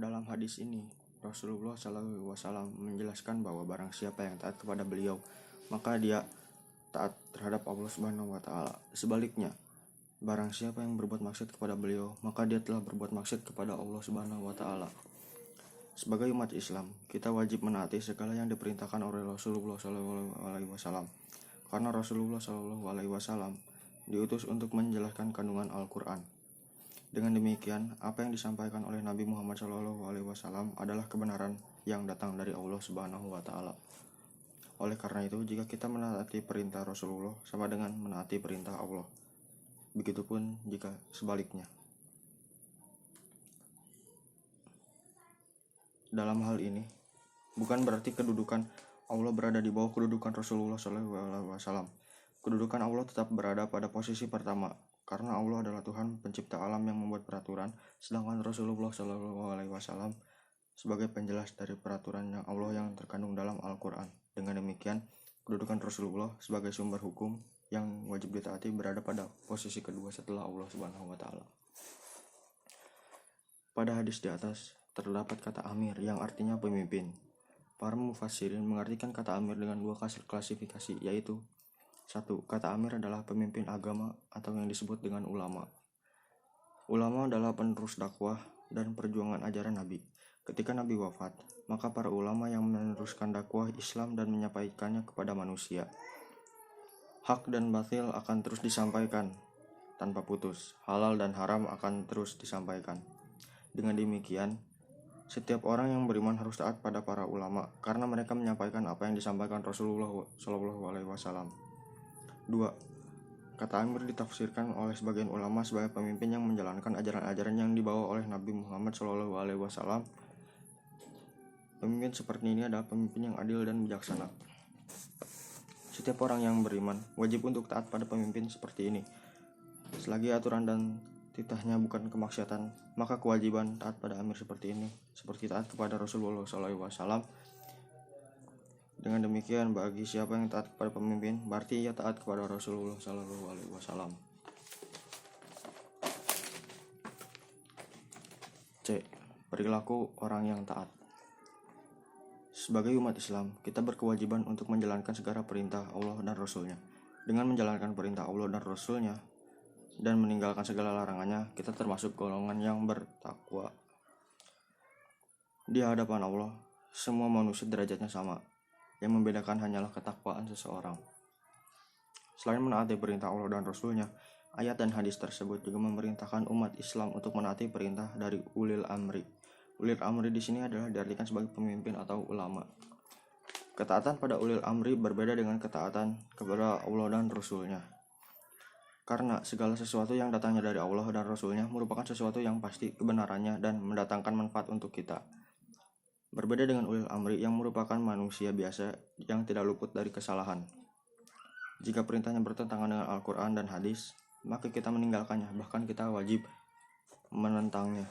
Dalam hadis ini, Rasulullah SAW menjelaskan bahwa barang siapa yang taat kepada beliau, maka dia taat terhadap Allah Subhanahu wa Ta'ala. Sebaliknya, barang siapa yang berbuat maksiat kepada beliau, maka dia telah berbuat maksiat kepada Allah Subhanahu wa Ta'ala. Sebagai umat Islam, kita wajib menaati segala yang diperintahkan oleh Rasulullah SAW, karena Rasulullah SAW diutus untuk menjelaskan kandungan Al-Quran. Dengan demikian, apa yang disampaikan oleh Nabi Muhammad SAW adalah kebenaran yang datang dari Allah Subhanahu wa Ta'ala. Oleh karena itu, jika kita menaati perintah Rasulullah sama dengan menaati perintah Allah. Begitupun jika sebaliknya. Dalam hal ini, bukan berarti kedudukan Allah berada di bawah kedudukan Rasulullah SAW. Kedudukan Allah tetap berada pada posisi pertama, karena Allah adalah Tuhan pencipta alam yang membuat peraturan, sedangkan Rasulullah SAW sebagai penjelas dari peraturannya Allah yang terkandung dalam Al-Quran. Dengan demikian, kedudukan Rasulullah sebagai sumber hukum yang wajib ditaati berada pada posisi kedua setelah Allah Subhanahu wa Ta'ala. Pada hadis di atas terdapat kata amir yang artinya pemimpin. Para mufassirin mengartikan kata amir dengan dua klasifikasi, yaitu 1. Kata amir adalah pemimpin agama atau yang disebut dengan ulama. Ulama adalah penerus dakwah dan perjuangan ajaran Nabi. Ketika Nabi wafat, maka para ulama yang meneruskan dakwah Islam dan menyampaikannya kepada manusia. Hak dan batil akan terus disampaikan tanpa putus. Halal dan haram akan terus disampaikan. Dengan demikian, setiap orang yang beriman harus taat pada para ulama karena mereka menyampaikan apa yang disampaikan Rasulullah SAW. 2. Kata amir ditafsirkan oleh sebagian ulama sebagai pemimpin yang menjalankan ajaran-ajaran yang dibawa oleh Nabi Muhammad SAW. Pemimpin seperti ini adalah pemimpin yang adil dan bijaksana. Setiap orang yang beriman wajib untuk taat pada pemimpin seperti ini. Selagi aturan dan titahnya bukan kemaksiatan, maka kewajiban taat pada amir seperti ini, seperti taat kepada Rasulullah SAW. Dengan demikian, bagi siapa yang taat kepada pemimpin, berarti ia taat kepada Rasulullah SAW. C. Perilaku orang yang taat. Sebagai umat Islam, kita berkewajiban untuk menjalankan segala perintah Allah dan Rasulnya. Dengan menjalankan perintah Allah dan Rasulnya dan meninggalkan segala larangannya, kita termasuk golongan yang bertakwa. Di hadapan Allah, semua manusia derajatnya sama. Yang membedakan hanyalah ketakwaan seseorang. Selain menaati perintah Allah dan Rasulnya, ayat dan hadis tersebut juga memerintahkan umat Islam untuk menaati perintah dari ulil amri. Ulil amri di sini adalah diartikan sebagai pemimpin atau ulama. Ketaatan pada ulil amri berbeda dengan ketaatan kepada Allah dan Rasulnya. Karena segala sesuatu yang datangnya dari Allah dan Rasulnya merupakan sesuatu yang pasti kebenarannya dan mendatangkan manfaat untuk kita. Berbeda dengan ulil amri yang merupakan manusia biasa yang tidak luput dari kesalahan. Jika perintahnya bertentangan dengan Al-Quran dan hadis, maka kita meninggalkannya, bahkan kita wajib menentangnya.